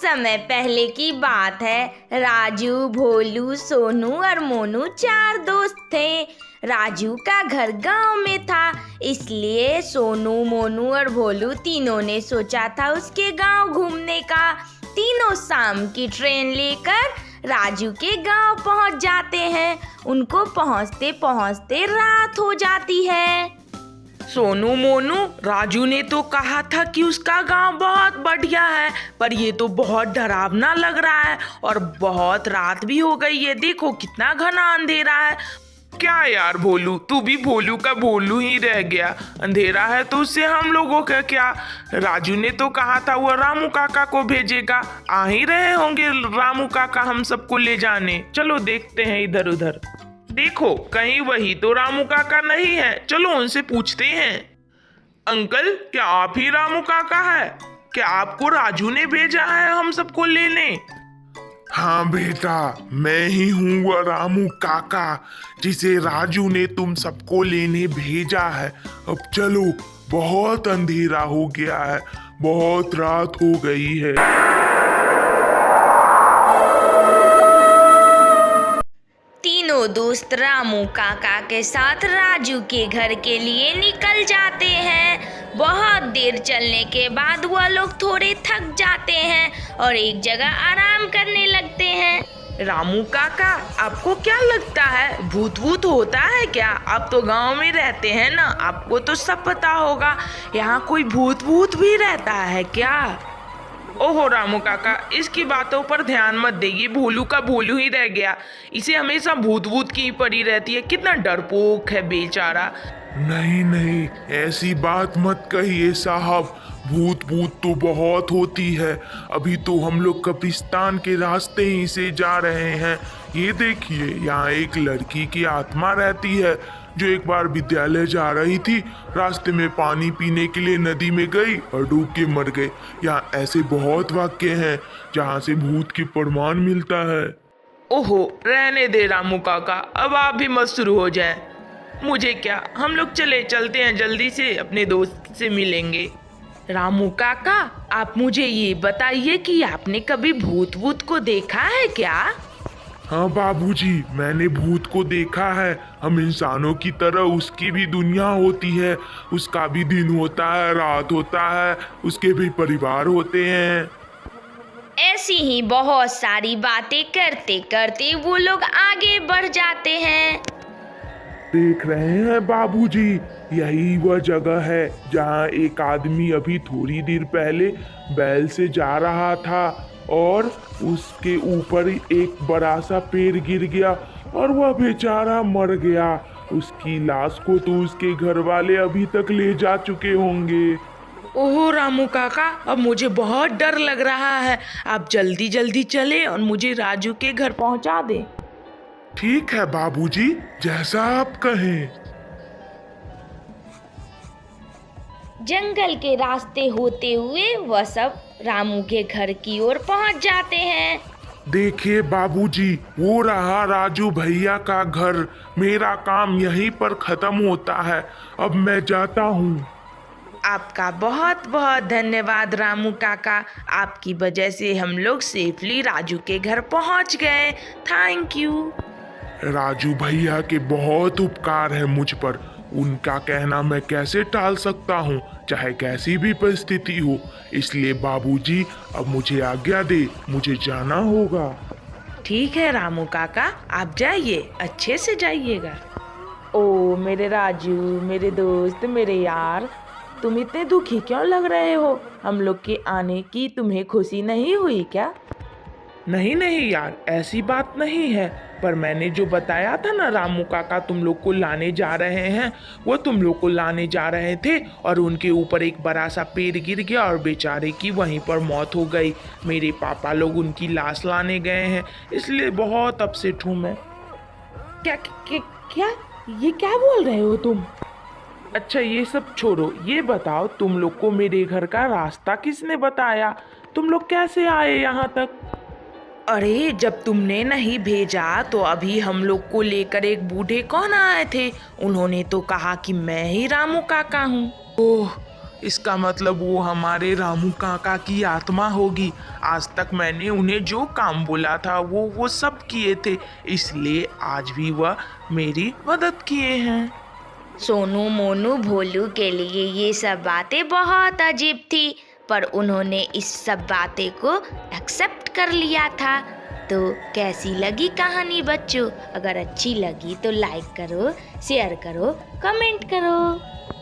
समय पहले की बात है। राजू, भोलू, सोनू और मोनू 4 दोस्त थे। राजू का घर गांव में था, इसलिए सोनू, मोनू और भोलू तीनों ने सोचा था उसके गांव घूमने का। तीनों शाम की ट्रेन लेकर राजू के गांव पहुंच जाते हैं। उनको पहुंचते पहुंचते रात हो जाती है। सोनू, मोनू, राजू ने तो कहा था कि उसका गांव बहुत बढ़िया है, पर ये तो बहुत डरावना लग रहा है और बहुत रात भी हो गई है। देखो कितना घना अंधेरा है। क्या यार भोलू, तू भी भोलू का भोलू ही रह गया। अंधेरा है तो उससे हम लोगों का क्या। राजू ने तो कहा था वो रामू काका को भेजेगा। आ ही रहे होंगे रामू काका हम सबको ले जाने। चलो देखते हैं इधर उधर। देखो कहीं वही तो रामू काका नहीं है। चलो उनसे पूछते हैं। अंकल, क्या आप ही रामू काका है? क्या आपको राजू ने भेजा है हम सबको लेने? हाँ बेटा, मैं ही हूँ वह रामू काका जिसे राजू ने तुम सबको लेने भेजा है। अब चलो, बहुत अंधेरा हो गया है, बहुत रात हो गई है। तीनों दोस्त रामू काका के साथ राजू के घर के लिए निकल जाते हैं। बहुत देर चलने के बाद वह लोग थोड़े थक जाते हैं और एक जगह आराम करने लगते हैं। रामू काका, आपको क्या लगता है भूत वूत होता है क्या? आप तो गांव में रहते हैं ना, आपको तो सब पता होगा। यहाँ कोई भूत वूत भी रहता है क्या? ओहो रामू काका, इसकी बातों पर ध्यान मत देइए। भोलू का भोलू ही रह गया। इसे हमेशा भूत वूत की पड़ी रहती है। कितना डरपोक है बेचारा। नहीं नहीं, ऐसी बात मत कहिए साहब। भूत भूत तो बहुत होती है। अभी तो हम लोग कब्रिस्तान के रास्ते ही से जा रहे हैं। ये देखिए, यहाँ एक लड़की की आत्मा रहती है जो एक बार विद्यालय जा रही थी। रास्ते में पानी पीने के लिए नदी में गई और डूब के मर गई। यहाँ ऐसे बहुत वाक्य हैं जहाँ से भूत की प्रमाण मिलता है। ओहो, रहने दे रामू काका, अब आप भी मत शुरू हो जाए। मुझे क्या, हम लोग चलते हैं, जल्दी से अपने दोस्त से मिलेंगे। रामू काका, आप मुझे ये बताइए कि आपने कभी भूत वूत को देखा है क्या? हाँ बाबूजी, मैंने भूत को देखा है। हम इंसानों की तरह उसकी भी दुनिया होती है। उसका भी दिन होता है, रात होता है, उसके भी परिवार होते हैं। ऐसी ही बहुत सारी बातें करते करते वो लोग आगे बढ़ जाते हैं। देख रहे हैं बाबूजी, यही वह जगह है जहाँ एक आदमी अभी थोड़ी देर पहले बैल से जा रहा था और उसके ऊपर एक बड़ा सा पेड़ गिर गया और वह बेचारा मर गया। उसकी लाश को तो उसके घर वाले अभी तक ले जा चुके होंगे। ओहो रामू काका, अब मुझे बहुत डर लग रहा है। आप जल्दी जल्दी चले और मुझे राजू के घर पहुंचा दें। ठीक है बाबूजी, जैसा आप कहें। जंगल के रास्ते होते हुए वह सब रामू के घर की ओर पहुंच जाते हैं। देखिए बाबूजी, वो रहा राजू भैया का घर। मेरा काम यहीं पर खत्म होता है। अब मैं जाता हूँ। आपका बहुत बहुत धन्यवाद रामू काका। आपकी वजह से हम लोग सेफली राजू के घर पहुंच गए। Thank you. राजू भैया के बहुत उपकार है मुझ पर। उनका कहना मैं कैसे टाल सकता हूँ, चाहे कैसी भी परिस्थिति हो। इसलिए बाबूजी, अब मुझे आज्ञा दे, मुझे जाना होगा। ठीक है रामू काका, आप जाइए, अच्छे से जाइएगा। ओ मेरे राजू, मेरे दोस्त, मेरे यार, तुम इतने दुखी क्यों लग रहे हो? हम लोग के आने की तुम्हें खुशी नहीं हुई क्या? नहीं नहीं यार, ऐसी बात नहीं है। पर मैंने जो बताया था ना रामू काका तुम लोग को लाने जा रहे हैं, वो तुम लोग को लाने जा रहे थे और उनके ऊपर एक बड़ा सा पेड़ गिर गया और बेचारे की वहीं पर मौत हो गई। मेरे पापा लोग उनकी लाश लाने गए हैं, इसलिए बहुत अपसेट हूँ मैं। क्या क्या क्या ये क्या बोल रहे हो तुम? अच्छा ये सब छोड़ो, ये बताओ तुम लोग को मेरे घर का रास्ता किसने बताया? तुम लोग कैसे आए यहाँ तक? अरे जब तुमने नहीं भेजा तो अभी हम लोग को लेकर एक बूढ़े कौन आए थे। उन्होंने तो कहा कि मैं ही रामू काका हूँ। ओह, इसका मतलब वो हमारे रामू काका की आत्मा होगी। आज तक मैंने उन्हें जो काम बोला था वो सब किए थे, इसलिए आज भी वह मेरी मदद किए हैं। सोनू मोनू भोलू के लिए ये सब बातें बहुत अजीब थी, पर उन्होंने इस सब बातें को एक्सेप्ट कर लिया था। तो कैसी लगी कहानी बच्चों? अगर अच्छी लगी तो लाइक करो, शेयर करो, कमेंट करो।